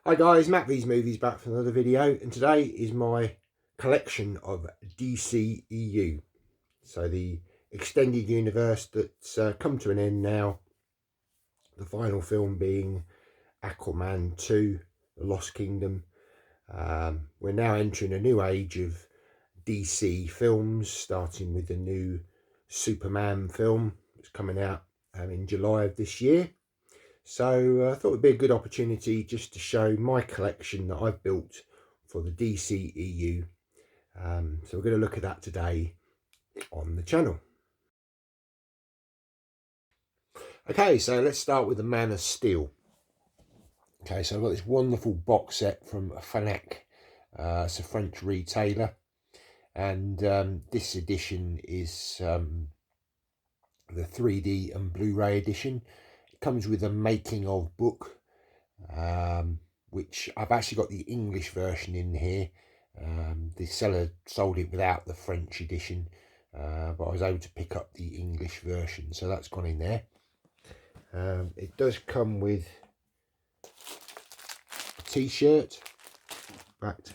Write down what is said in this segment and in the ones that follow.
Hi guys, Matt V's Movies back for another video, and today is my collection of D.C.E.U. So the extended universe that's come to an end now. The final film being Aquaman 2, The Lost Kingdom. We're now entering a new age of DC films, starting with the new Superman film that's coming out in July of this year. So I thought it would be a good opportunity just to show my collection that I've built for the D.C.E.U. So we're going to look at that today on the channel. Okay, so let's start with the Man of Steel. Okay, so I've got this wonderful box set from Fnac. It's a French retailer, and this edition is the 3D and Blu-ray edition. It comes with a making of book, which I've actually got the English version in here. The seller sold it without the French edition, but I was able to pick up the English version, so that's gone in there. It does come with a t-shirt. In fact,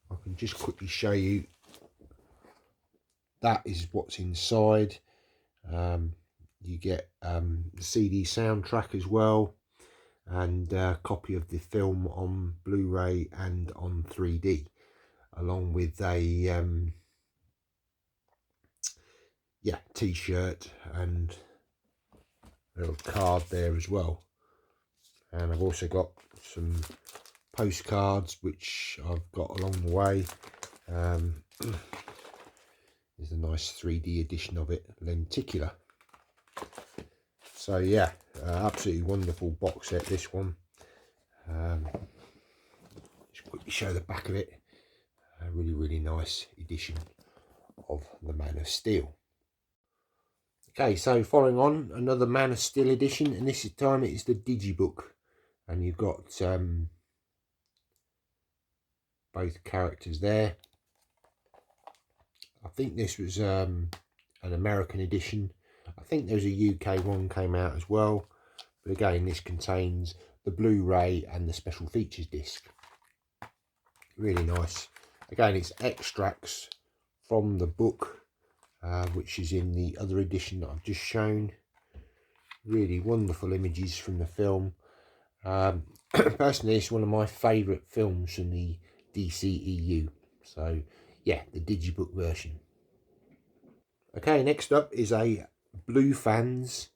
I can just quickly show you. That is what's inside. You get the CD soundtrack as well, and a copy of the film on Blu-ray and on 3D, along with a t-shirt and a little card there as well. And I've also got some postcards which I've got along the way. There's a nice 3D edition of it, lenticular. So yeah, absolutely wonderful box set, this one. Just quickly show the back of it. A really nice edition of the Man of Steel. Okay, so following on, another Man of Steel edition, and this time it is the Digibook, and you've got both characters there. I think this was an American edition. I think there's a UK one came out as well, but again, this contains the Blu-ray and the special features disc. Really nice. Again, it's extracts from the book, which is in the other edition that I've just shown. Really wonderful images from the film. Personally, it's one of my favourite films from the D.C.E.U. So yeah, the Digibook version. Okay, next up is a Blue Fans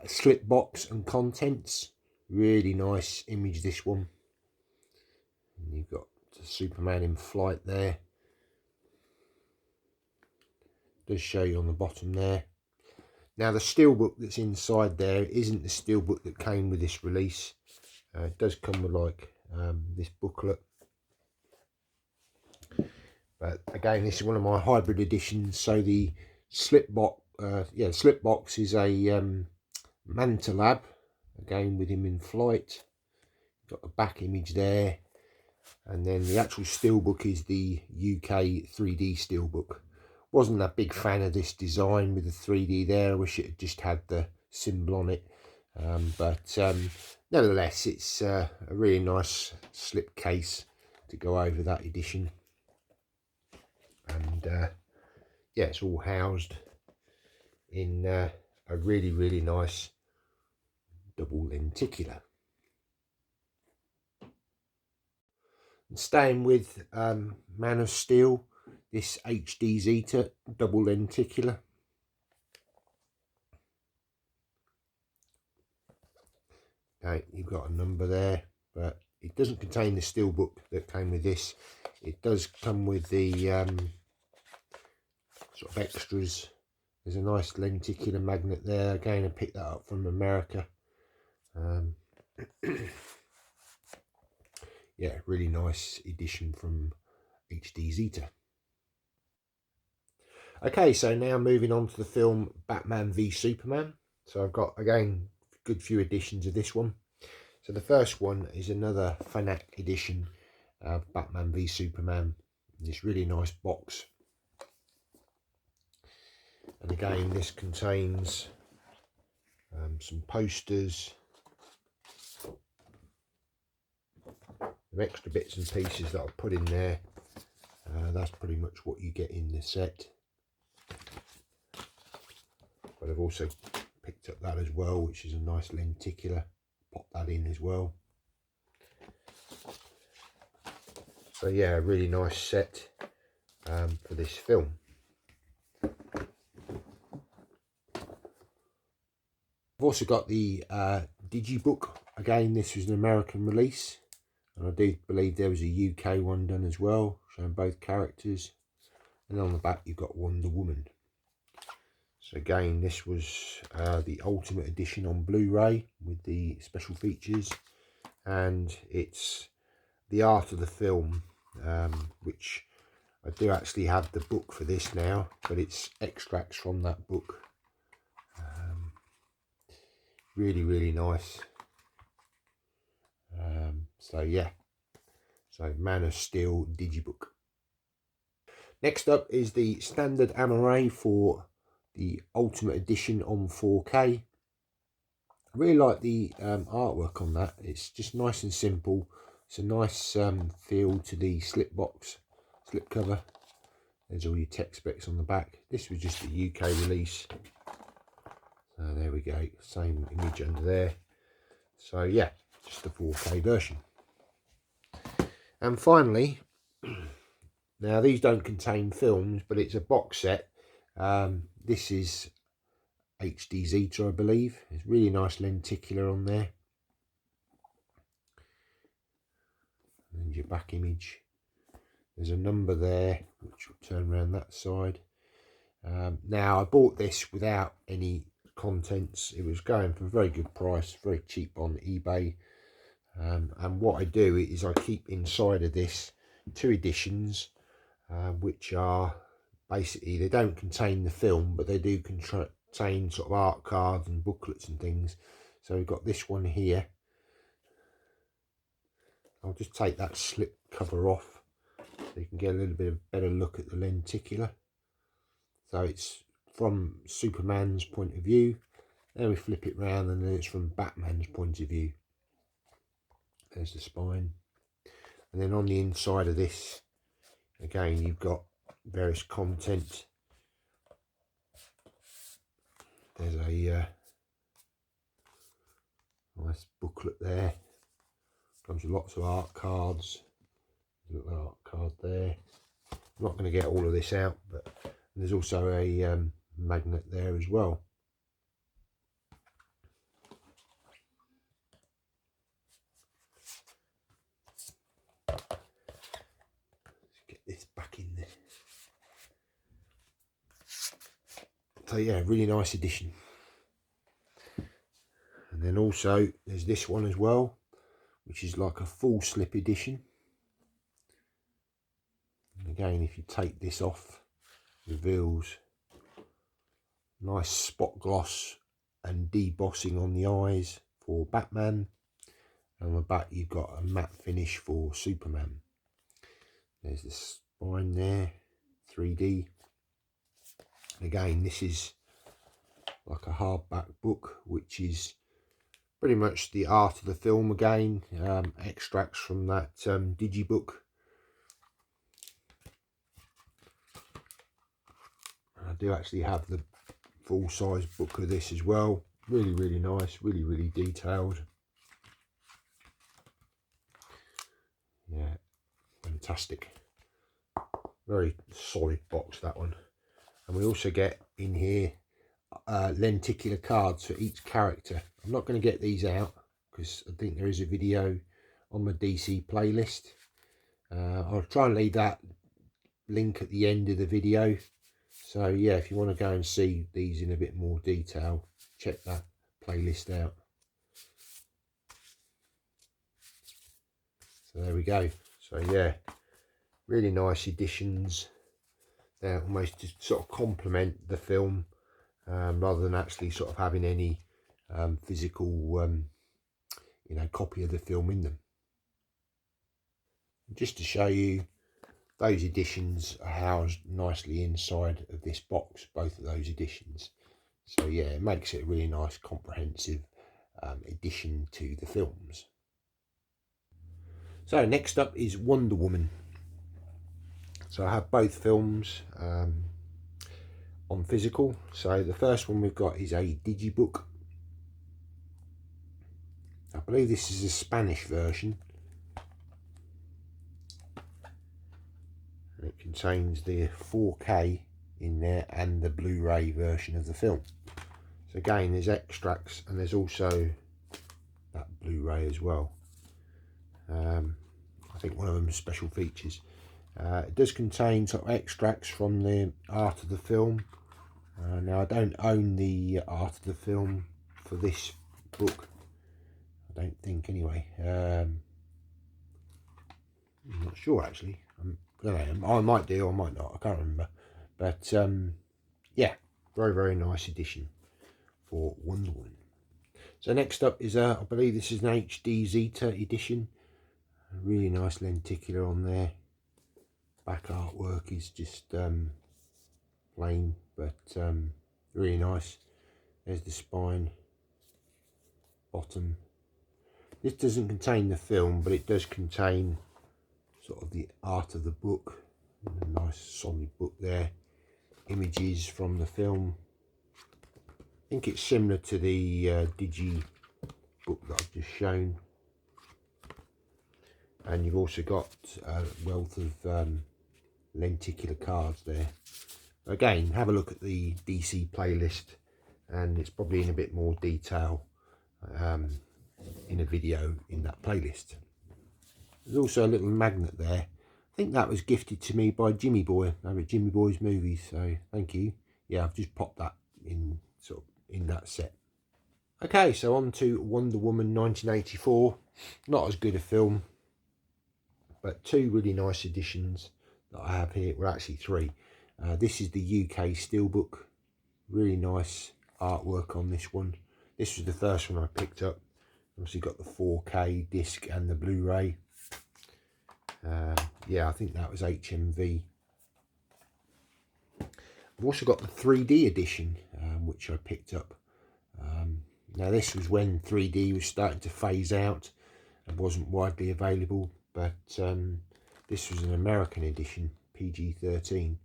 slip box and contents. Really nice image, this one. And you've got Superman in flight there. Does show you on the bottom there. Now the steelbook that's inside there isn't the steelbook that came with this release. It does come with like this booklet. But again, this is one of my hybrid editions. So the slip box, slip box is a Manta Lab, again with him in flight. Got the back image there, and then the actual steelbook is the UK 3D steelbook. Wasn't a big fan of this design with the 3D there. I wish it had just had the symbol on it, but nevertheless, it's a really nice slip case to go over that edition. And yeah, it's all housed in a really nice double lenticular. And staying with Man of Steel, this HD Zeta double lenticular. Okay, you've got a number there, but it doesn't contain the steelbook that came with this. It does come with the sort of extras. There's a nice lenticular magnet there. Again, I picked that up from America. Yeah, really nice edition from HD Zeta. Okay, so now moving on to the film Batman v Superman. So I've got, again, a good few editions of this one. So the first one is another Fnac edition of Batman v Superman. This really nice box. And again, this contains some posters, some extra bits and pieces that I've put in there. That's pretty much what you get in the set. But I've also picked up that as well, which is a nice lenticular. Pop that in as well. So yeah, a really nice set for this film. I've also got the Digibook. Again, this was an American release, and I do believe there was a UK one done as well, showing both characters. And on the back you've got Wonder Woman. So again, this was the Ultimate Edition on Blu-ray with the special features, and it's the art of the film, which I do actually have the book for this now, but it's extracts from that book. Really, really nice. So yeah, so Man of Steel Digibook. Next up is the standard BLU-RAY for the Ultimate Edition on 4K. I really like the artwork on that. It's just nice and simple. It's a nice feel to the slip cover. There's all your tech specs on the back. This was just a UK release. So there we go, same image under there. So yeah, just the 4K version. And finally, now these don't contain films, but it's a box set. This is D.C.E.U, I believe. It's really nice lenticular on there. And your back image. There's a number there, which will turn around that side. Now, I bought this without any contents. It was going for a very good price, very cheap on eBay. And what I do is I keep inside of this 2 editions, which are basically, they don't contain the film, but they do contain sort of art cards and booklets and things. So we've got this one here. I'll just take that slip cover off so you can get a little bit of better look at the lenticular. So it's from Superman's point of view. Then we flip it round and then it's from Batman's point of view. There's the spine. And then on the inside of this, again, you've got various content. There's a nice booklet there. Comes with lots of art cards. There's a little art card there. I'm not going to get all of this out, but there's also a magnet there as well. Let's get this back in there. So yeah, really nice edition. And then also there's this one as well, which is like a full slip edition. And again, if you take this off, reveals nice spot gloss and debossing on the eyes for Batman. And on the back you've got a matte finish for Superman. There's the spine there, 3D. Again, this is like a hardback book, which is pretty much the art of the film again, extracts from that Digibook. I do actually have the full-size book of this as well. Really, really nice, really, really detailed. Yeah, fantastic. Very solid box, that one. And we also get in here lenticular cards for each character. I'm not going to get these out because I think there is a video on my DC playlist. I'll try and leave that link at the end of the video. So yeah, if you want to go and see these in a bit more detail, check that playlist out. So there we go. So yeah, really nice editions. They almost just sort of complement the film, rather than actually sort of having any physical you know, copy of the film in them. Just to show you, those editions are housed nicely inside of this box, both of those editions. So yeah, it makes it a really nice comprehensive addition to the films. So next up is Wonder Woman. So I have both films on physical. So the first one we've got is a digibook. I believe this is a Spanish version. And it contains the 4K in there and the Blu-ray version of the film. So again, there's extracts and there's also that Blu-ray as well. I think one of them is special features. It does contain sort of extracts from the art of the film. Now I don't own the art of the film for this book. I don't think anyway. I'm not sure actually. I don't know, I might do, I might not. I can't remember. But yeah, very nice edition for Wonder Woman. So next up is I believe this is an HD Zeta edition. A really nice lenticular on there. Back artwork is just plain, but really nice. There's the spine, bottom. This doesn't contain the film, but it does contain sort of the art of the book. A nice solid book there. Images from the film. I think it's similar to the Digi book that I've just shown. And you've also got a wealth of lenticular cards there. Again, have a look at the DC playlist, and it's probably in a bit more detail in a video in that playlist. There's also a little magnet there. I think that was gifted to me by Jimmy Boy over at Jimmy Boy's Movies, so thank you. Yeah, I've just popped that in sort of in that set. Okay, so on to Wonder Woman 1984. Not as good a film, but two really nice editions that I have here. Well, actually three. This is the UK Steelbook. Really nice artwork on this one. This was the first one I picked up. Obviously got the 4K disc and the Blu-ray. Yeah, I think that was HMV. I've also got the 3D edition, which I picked up. Now this was when 3D was starting to phase out and wasn't widely available, but this was an American edition, PG-13.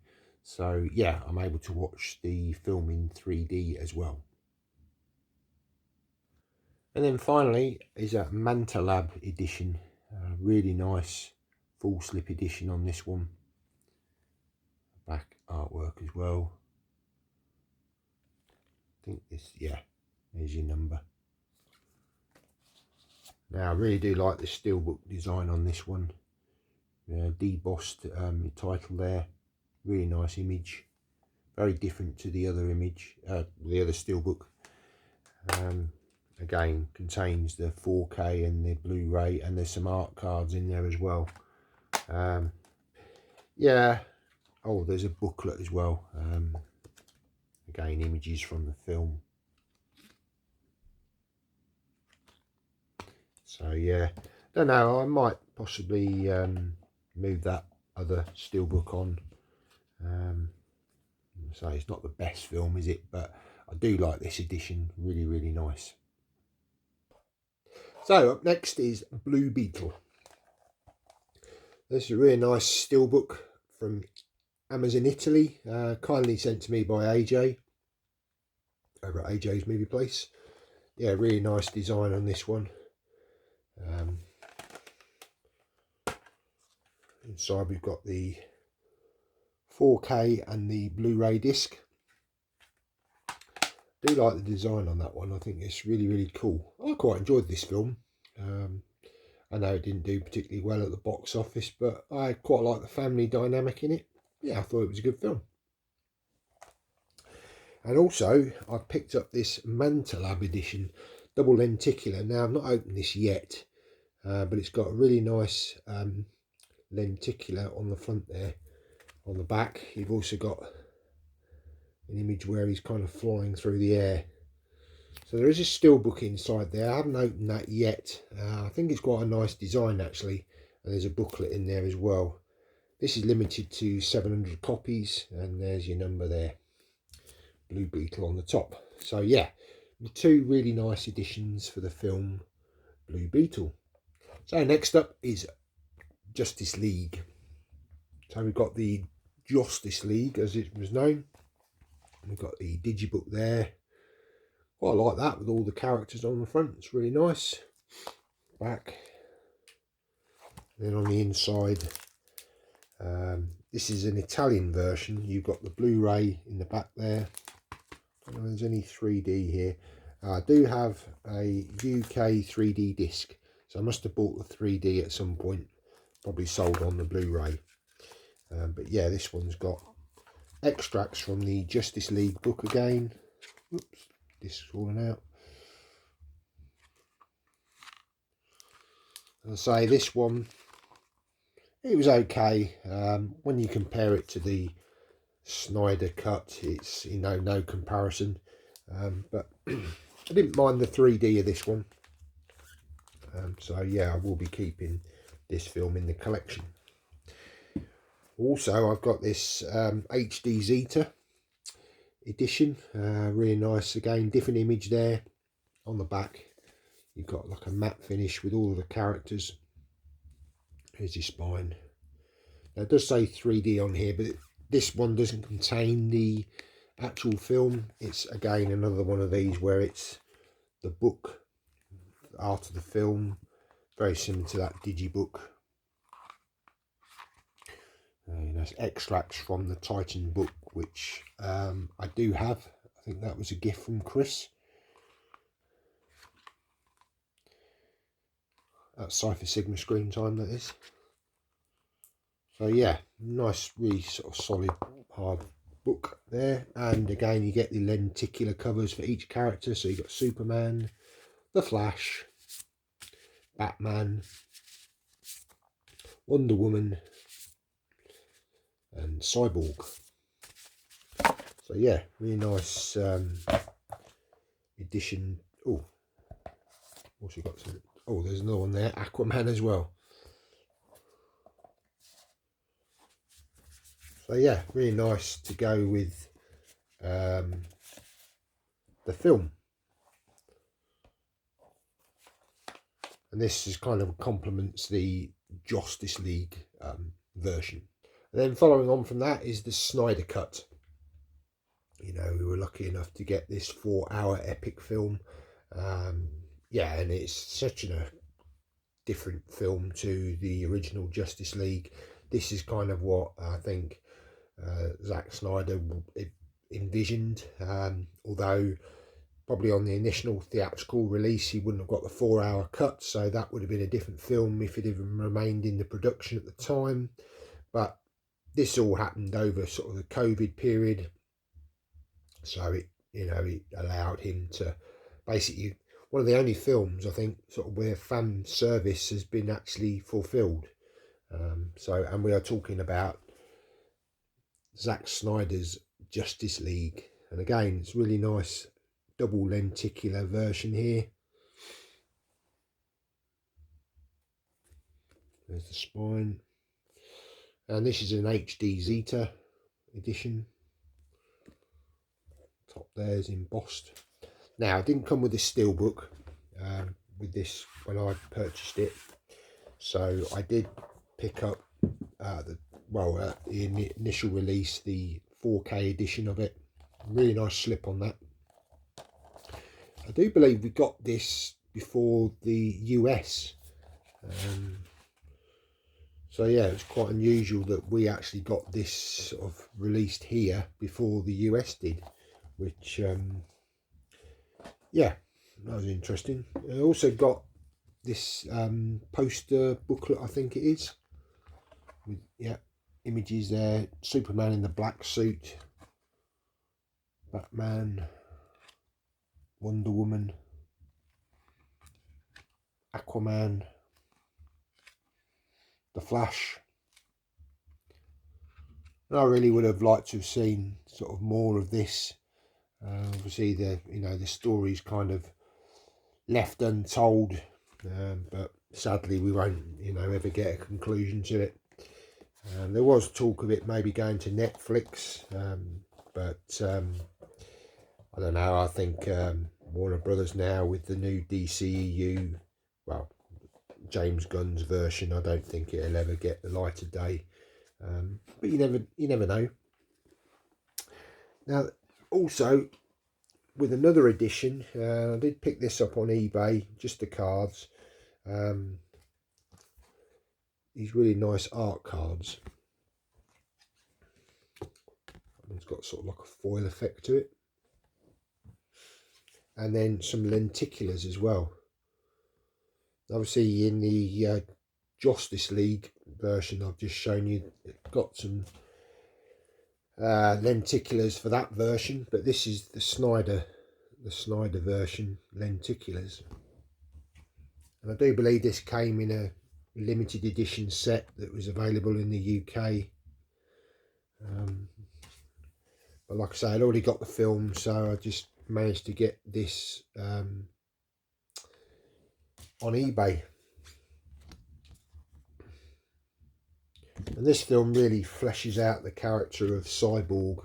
So yeah, I'm able to watch the film in 3D as well. And then finally is a Manta Lab edition. Really nice full slip edition on this one. Back artwork as well. I think this, yeah, there's your number. Now I really do like the steelbook design on this one. Debossed title there. Really nice image. Very different to the other image, the other steelbook. Again, contains the 4K and the Blu-ray, and there's some art cards in there as well. Yeah. Oh, there's a booklet as well. Again, images from the film. So yeah, don't know, I might possibly move that other steelbook on. So it's not the best film, is it? But I do like this edition. Really nice. So up next is Blue Beetle. This is a really nice steelbook from Amazon Italy, kindly sent to me by AJ over at AJ's Movie Place. Yeah, really nice design on this one. Inside we've got the 4K and the Blu-ray disc. Do like the design on that one. I think it's really cool. I quite enjoyed this film. I know it didn't do particularly well at the box office, but I quite like the family dynamic in it. Yeah, I thought it was a good film. And also, I picked up this Manta Lab edition, double lenticular. Now, I've not opened this yet, but it's got a really nice lenticular on the front there. On the back, you've also got an image where he's kind of flying through the air. So there is a steelbook inside there. I haven't opened that yet. I think it's quite a nice design actually, and there's a booklet in there as well. This is limited to 700 copies, and there's your number there. Blue Beetle on the top. So yeah, two really nice editions for the film Blue Beetle. So next up is Justice League. So we've got the Justice League as it was known. We've got the digibook there. Quite like that with all the characters on the front. It's really nice. Back. Then on the inside, this is an Italian version. You've got the Blu-ray in the back there. I don't know if there's any 3D here. I do have a UK 3D disc, so I must have bought the 3D at some point. Probably sold on the Blu-ray. But yeah, this one's got extracts from the Justice League book again. Oops, this is falling out. As I say, this one, it was okay. When you compare it to the Snyder cut, it's, you know, no comparison. But I didn't mind the 3D of this one. So yeah, I will be keeping this film in the collection. Also, I've got this HD Zeta edition, really nice. Again, different image there. On the back you've got like a matte finish with all of the characters. Here's his spine. Now, it does say 3D on here, but this one doesn't contain the actual film. It's again another one of these where it's the book after the film, very similar to that digibook. That's extracts from the Titan book, which I do have. I think that was a gift from Chris. That's Cypher Sigma screen time, that is. So yeah, nice, really sort of solid hard book there. And again, you get the lenticular covers for each character. So you've got Superman, the Flash, Batman, Wonder Woman, and Cyborg. So yeah, really nice edition. Oh, also got some. Oh, there's another one there, Aquaman as well. So yeah, really nice to go with the film. And this is kind of complements the Justice League version. And then following on from that is the Snyder cut. You know, we were lucky enough to get this 4-hour epic film. Yeah, and it's such a different film to the original Justice League. This is kind of what I think Zack Snyder envisioned, although probably on the initial theatrical release he wouldn't have got the 4-hour cut, so that would have been a different film if it had remained in the production at the time. But this all happened over sort of the COVID period, so it, you know, it allowed him to basically, one of the only films I think sort of where fan service has been actually fulfilled. So, and we are talking about Zack Snyder's Justice League, and again, it's really nice double lenticular version here. There's the spine, and this is an HD Zeta edition. Top there is embossed. Now, it didn't come with a steelbook with this when I purchased it, so I did pick up the initial release, the 4K edition of it. Really nice slip on that. I do believe we got this before the US. So yeah, it's quite unusual that we actually got this sort of released here before the US did, which yeah, that was interesting. I also got this poster booklet, I think it is, with, yeah, images there. Superman in the black suit, Batman, Wonder Woman, Aquaman, the Flash. And I really would have liked to have seen sort of more of this. Obviously, the story's kind of left untold, but sadly we won't ever get a conclusion to it. There was talk of it maybe going to Netflix, but I don't know. I think Warner Brothers now with the new D.C.E.U, well, James Gunn's version. I don't think it'll ever get the light of day, but you never know. Now, also with another edition, I did pick this up on eBay, just the cards. These really nice art cards. It's got sort of like a foil effect to it, and then some lenticulars as well. Obviously in the Justice League version I've just shown you, it got some lenticulars for that version, but this is the Snyder version lenticulars, and I do believe this came in a limited edition set that was available in the UK. But like I say, I'd already got the film, so I just managed to get this on eBay. And this film really fleshes out the character of Cyborg.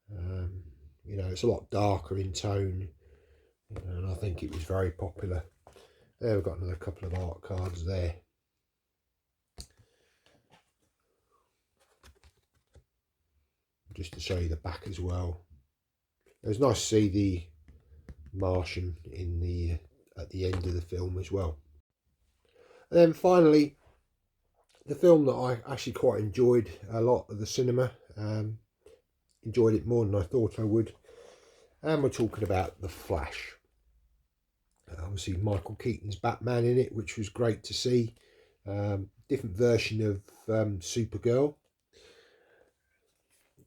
You know, it's a lot darker in tone, and I think it was very popular. There we've got another couple of art cards there. Just to show you the back as well. It was nice to see the Martian in the at the end of the film as well. And then finally, the film that I actually quite enjoyed a lot at the cinema. Enjoyed it more than I thought I would. And we're talking about The Flash. Obviously Michael Keaton's Batman in it, which was great to see. Different version of Supergirl.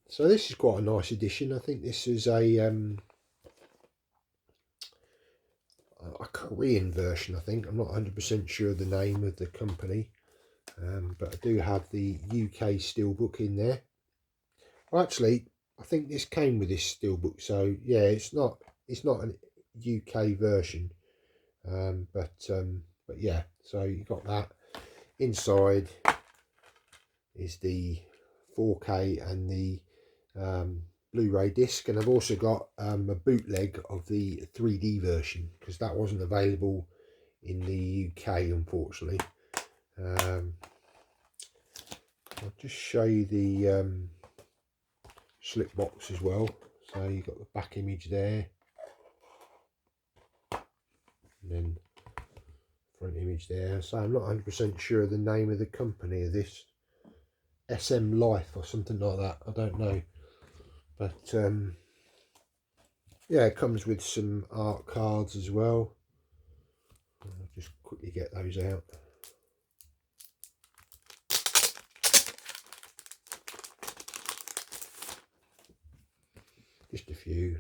So this is quite a nice edition. I think this is a Korean version, I think. I'm not 100% sure of the name of the company. But I do have the UK steelbook in there. Well, actually, I think this came with this steelbook. So yeah, it's not a UK version. But yeah, so you got that. Inside is the 4K and the Blu-ray disc, and I've also got a bootleg of the 3D version because that wasn't available in the UK, unfortunately. I'll just show you the slip box as well. So you've got the back image there, and then front image there. So I'm not 100% sure of the name of the company of this. SM Life or something like that, I don't know. But yeah, it comes with some art cards as well. I'll just quickly get those out. Just a few.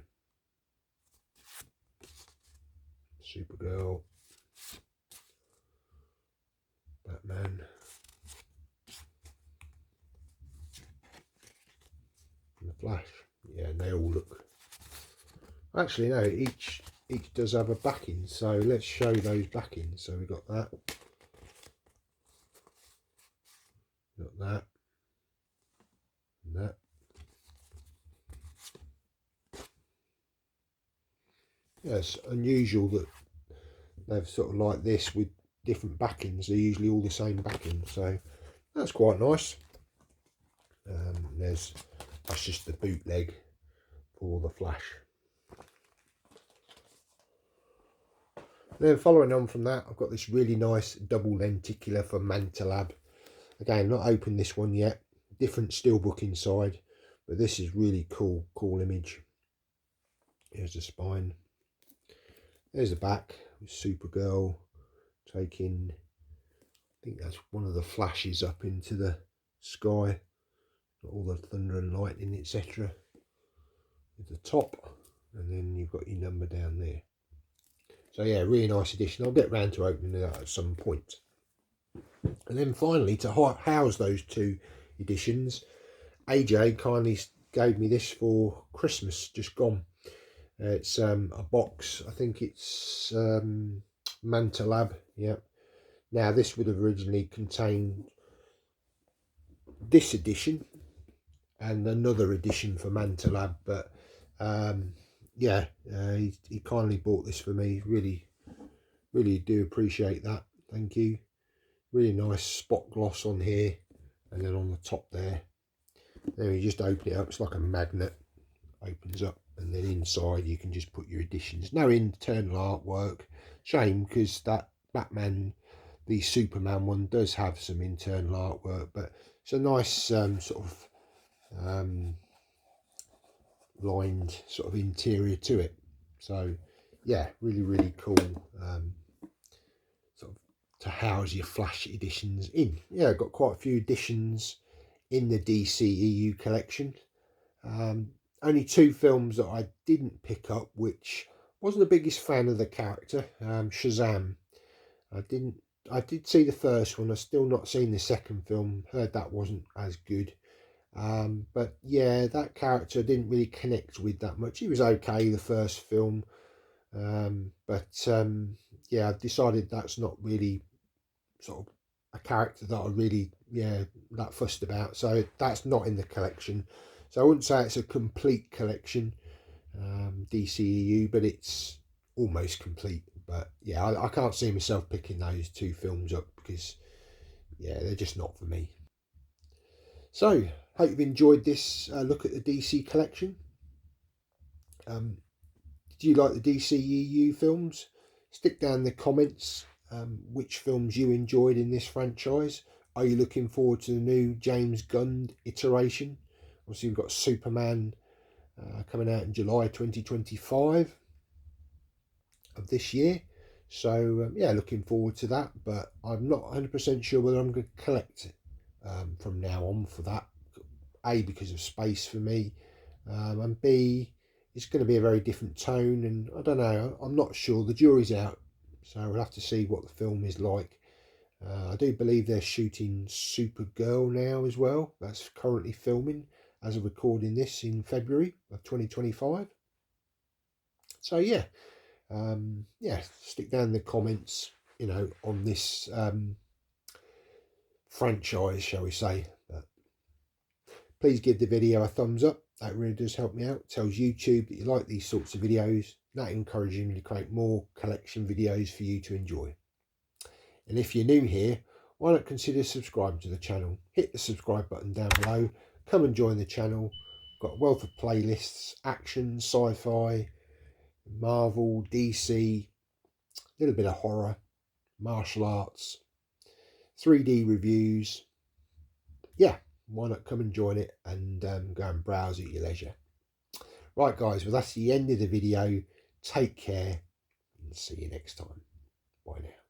Supergirl, Batman, and the Flash. Yeah, and they all look. Actually, no. Each does have a backing. So let's show those backings. So we've got that. Got that. And that. Yeah, it's unusual that they've sort of like this with different backings. They're usually all the same backing, so that's quite nice. That's just the bootleg for the Flash. Then following on from that, I've got this really nice double lenticular for Mantalab. Again, not opened this one yet. Different steelbook inside, but this is really cool image. Here's the spine. There's the back with Supergirl taking, I think that's one of the flashes up into the sky. Got all the thunder and lightning, etc. With the top, and then you've got your number down there. So yeah, really nice edition. I'll get round to opening that at some point. And then finally, to house those two editions, AJ kindly gave me this for Christmas, just gone. It's a box. I think it's Mantalab. Yeah. Now this would have originally contained this edition and another edition for Mantalab, but yeah, he kindly bought this for me. Really do appreciate that. Thank you. Really nice spot gloss on here, and then on the top there. Then you just open it up. It's like a magnet. Opens up, and then inside you can just put your additions. No internal artwork. Shame, because that Batman the Superman one does have some internal artwork, but it's a nice sort of lined sort of interior to it. So yeah, really cool sort of to house your Flash editions in. Yeah, I've got quite a few editions in the D.C.E.U collection. Only 2 films that I didn't pick up, which wasn't the biggest fan of the character. Shazam. I did see the first one. I've still not seen the second film. Heard that wasn't as good. But yeah, that character I didn't really connect with that much. He was okay, the first film. Yeah, I decided that's not really sort of a character that I really, that fussed about. So that's not in the collection. So I wouldn't say it's a complete collection, D.C.E.U, but it's almost complete. But yeah, I can't see myself picking those 2 films up because, yeah, they're just not for me. So, hope you've enjoyed this look at the DC collection. Did you like the D.C.E.U films? Stick down in the comments which films you enjoyed in this franchise. Are you looking forward to the new James Gunn iteration? Obviously, we've got Superman coming out in July 2025 of this year. So, yeah, looking forward to that. But I'm not 100% sure whether I'm going to collect from now on for that. A, because of space for me, and B, it's going to be a very different tone, and I don't know, I'm not sure. The jury's out, so we'll have to see what the film is like. I do believe they're shooting Supergirl now as well. That's currently filming as of recording this in February of 2025. So yeah, stick down in the comments, on this franchise, shall we say. But please give the video a thumbs up. That really does help me out. It tells YouTube that you like these sorts of videos. That encourages me to create more collection videos for you to enjoy. And if you're new here, why not consider subscribing to the channel? Hit the subscribe button down below. Come and join the channel. Got a wealth of playlists, action, sci-fi, Marvel, DC, a little bit of horror, martial arts, 3D reviews. Yeah, why not come and join it and go and browse at your leisure. Right guys, well that's the end of the video. Take care and see you next time. Bye now.